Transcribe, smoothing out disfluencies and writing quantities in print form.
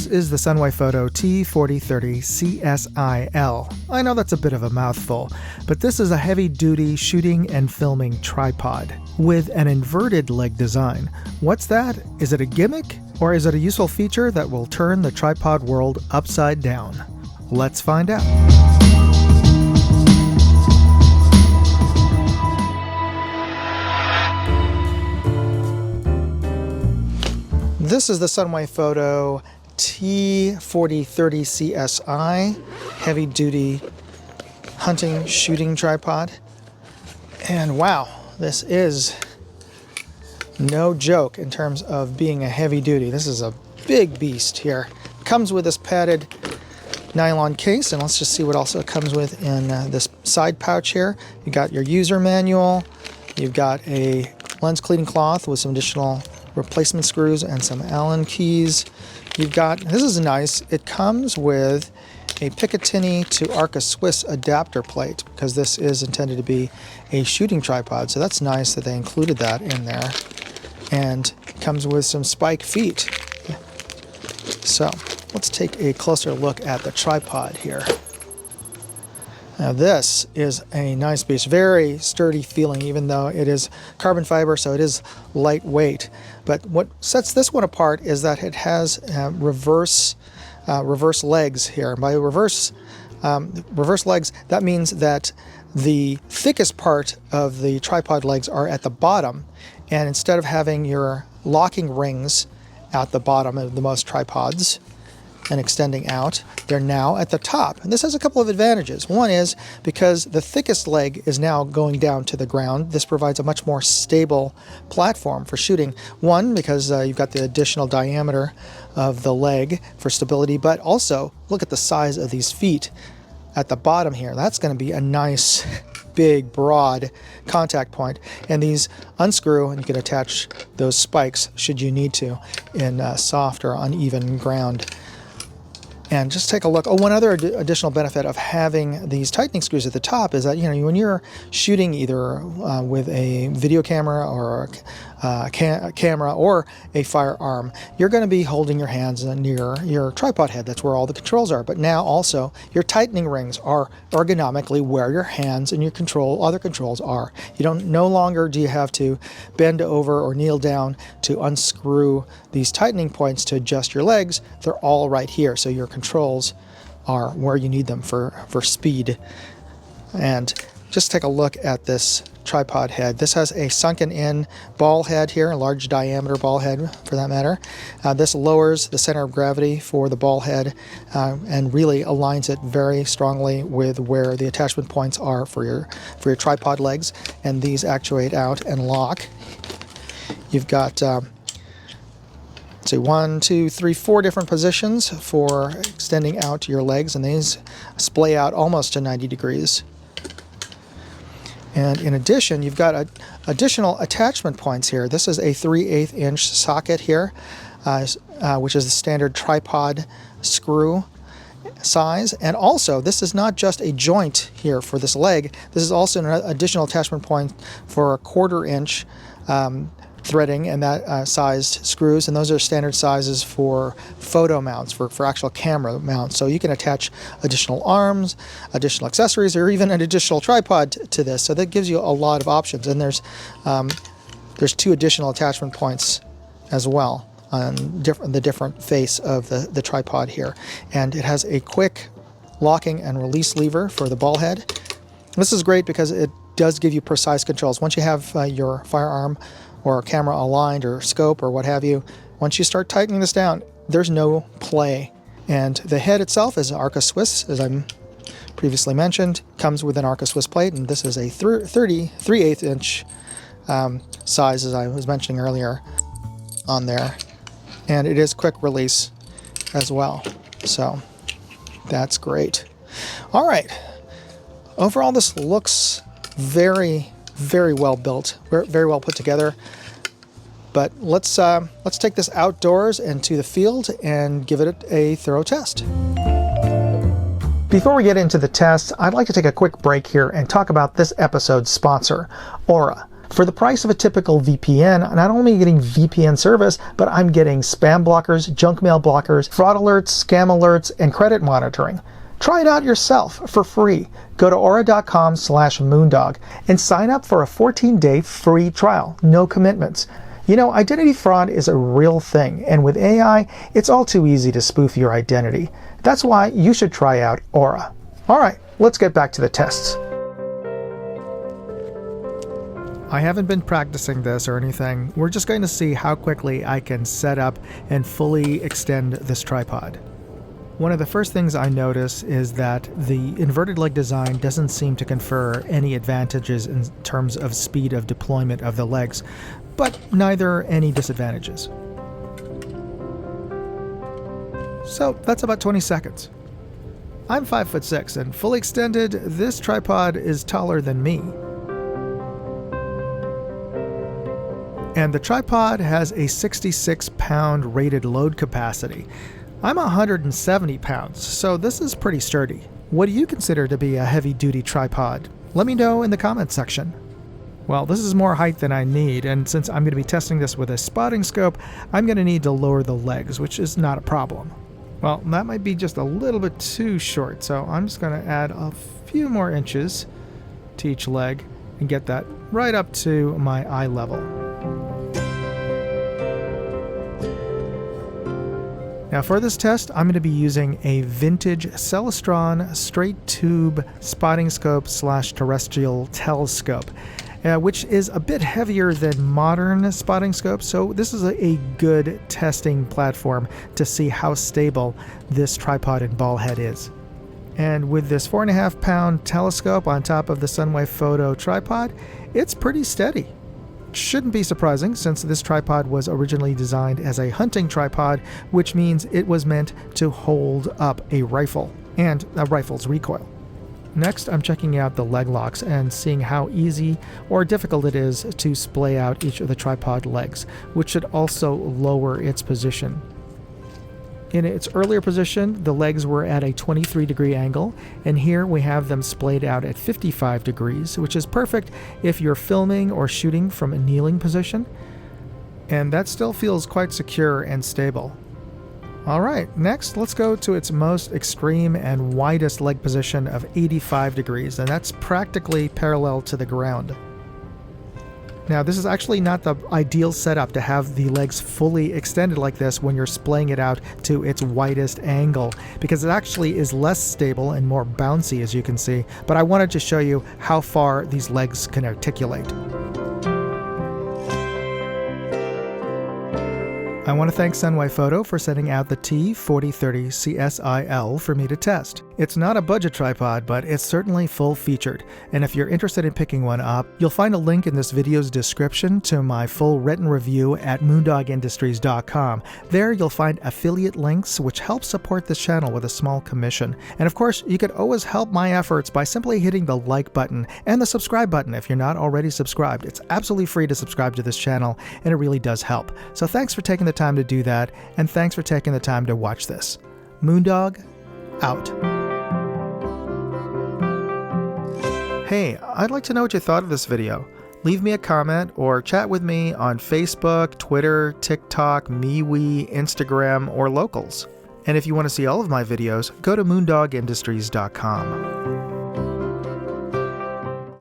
This is the Sunwayfoto T4030CSI-L. I know that's a bit of a mouthful, but this is a heavy-duty shooting and filming tripod with an inverted leg design. What's that? Is it a gimmick? Or is it a useful feature that will turn the tripod world upside down? Let's find out. This is the Sunwayfoto T4030CSI heavy-duty hunting shooting tripod. And wow, this is no joke in terms of being a heavy-duty. This is a big beast here. Comes with this padded nylon case, and let's just see what else it comes with in this side pouch here. You got your user manual. You've got a lens cleaning cloth with some additional replacement screws and some Allen keys. You've got, this is nice, it comes with a Picatinny to Arca Swiss adapter plate because this is intended to be a shooting tripod, so that's nice that they included that in there. And it comes with some spike feet. So let's take a closer look at the tripod here. Now this is a nice beast, very sturdy feeling, even though it is carbon fiber, so it is lightweight. But what sets this one apart is that it has reverse legs here. And by reverse legs, that means that the thickest part of the tripod legs are at the bottom, and instead of having your locking rings at the bottom of the most tripods and extending out, they're now at the top. And this has a couple of advantages. One is because the thickest leg is now going down to the ground. This provides a much more stable platform for shooting. One, because you've got the additional diameter of the leg for stability, but also look at the size of these feet at the bottom here. That's going to be a nice, big, broad contact point. And these unscrew, and you can attach those spikes should you need to in soft or uneven ground. And just take a look. Oh, one other additional benefit of having these tightening screws at the top is that, you know, when you're shooting either with a video camera or a camera or a firearm, you're going to be holding your hands near your tripod head. That's where all the controls are. But now also your tightening rings are ergonomically where your hands and your other controls are. No longer do you have to bend over or kneel down to unscrew these tightening points to adjust your legs. They're all right here. So your controls are where you need them for speed. And just take a look at this tripod head. This has a sunken in ball head here, a large diameter ball head for that matter. This lowers the center of gravity for the ball head and really aligns it very strongly with where the attachment points are for your tripod legs, and these actuate out and lock. You've got one, two, three, four different positions for extending out your legs, and these splay out almost to 90 degrees. And in addition, you've got additional attachment points here. This is a 3/8 inch socket here, which is the standard tripod screw size. And also, this is not just a joint here for this leg. This is also an additional attachment point for a 1/4 inch threading and that sized screws, and those are standard sizes for photo mounts, for actual camera mounts. So you can attach additional arms, additional accessories, or even an additional tripod to this. So that gives you a lot of options. And there's 2 additional attachment points as well on the different face of the tripod here. And it has a quick locking and release lever for the ball head. This is great because it does give you precise controls. Once you have your firearm or camera aligned or scope or what have you, once you start tightening this down, there's no play. And the head itself is Arca Swiss, as I previously mentioned, comes with an Arca Swiss plate, and this is a 3/8 inch size, as I was mentioning earlier on there. And it is quick release as well. So that's great. All right. Overall, this looks very, very well built, very well put together. But let's take this outdoors and to the field and give it a thorough test. Before we get into the test, I'd like to take a quick break here and talk about this episode's sponsor, Aura. For the price of a typical VPN, not only am I getting VPN service, but I'm getting spam blockers, junk mail blockers, fraud alerts, scam alerts, and credit monitoring. Try it out yourself for free. Go to aura.com/moondog and sign up for a 14-day free trial. No commitments. You know, identity fraud is a real thing, and with AI, it's all too easy to spoof your identity. That's why you should try out Aura. All right, let's get back to the tests. I haven't been practicing this or anything. We're just going to see how quickly I can set up and fully extend this tripod. One of the first things I notice is that the inverted leg design doesn't seem to confer any advantages in terms of speed of deployment of the legs, but neither any disadvantages. So that's about 20 seconds. I'm 5'6", and fully extended, this tripod is taller than me. And the tripod has a 66-pound rated load capacity. I'm 170 pounds, so this is pretty sturdy. What do you consider to be a heavy-duty tripod? Let me know in the comments section. Well, this is more height than I need, and since I'm going to be testing this with a spotting scope, I'm going to need to lower the legs, which is not a problem. Well, that might be just a little bit too short, so I'm just going to add a few more inches to each leg and get that right up to my eye level. Now for this test, I'm going to be using a vintage Celestron straight tube spotting scope / terrestrial telescope, which is a bit heavier than modern spotting scopes, so this is a good testing platform to see how stable this tripod and ball head is. And with this 4.5-pound telescope on top of the Sunwayfoto tripod, it's pretty steady. Shouldn't be surprising since this tripod was originally designed as a hunting tripod, which means it was meant to hold up a rifle and a rifle's recoil. Next, I'm checking out the leg locks and seeing how easy or difficult it is to splay out each of the tripod legs, which should also lower its position. In its earlier position, the legs were at a 23-degree angle, and here we have them splayed out at 55 degrees, which is perfect if you're filming or shooting from a kneeling position, and that still feels quite secure and stable. Alright, next let's go to its most extreme and widest leg position of 85 degrees, and that's practically parallel to the ground. Now, this is actually not the ideal setup to have the legs fully extended like this when you're splaying it out to its widest angle, because it actually is less stable and more bouncy, as you can see, but I wanted to show you how far these legs can articulate. I want to thank Sunwayfoto for sending out the T4030CSI-L for me to test. It's not a budget tripod, but it's certainly full-featured, and if you're interested in picking one up, you'll find a link in this video's description to my full written review at moondogindustries.com. There you'll find affiliate links which help support this channel with a small commission. And of course, you could always help my efforts by simply hitting the like button and the subscribe button if you're not already subscribed. It's absolutely free to subscribe to this channel, and it really does help. So thanks for taking the time to do that, and thanks for taking the time to watch this. Moondog, out. Hey, I'd like to know what you thought of this video. Leave me a comment or chat with me on Facebook, Twitter, TikTok, MeWe, Instagram, or Locals. And if you want to see all of my videos, go to moondogindustries.com.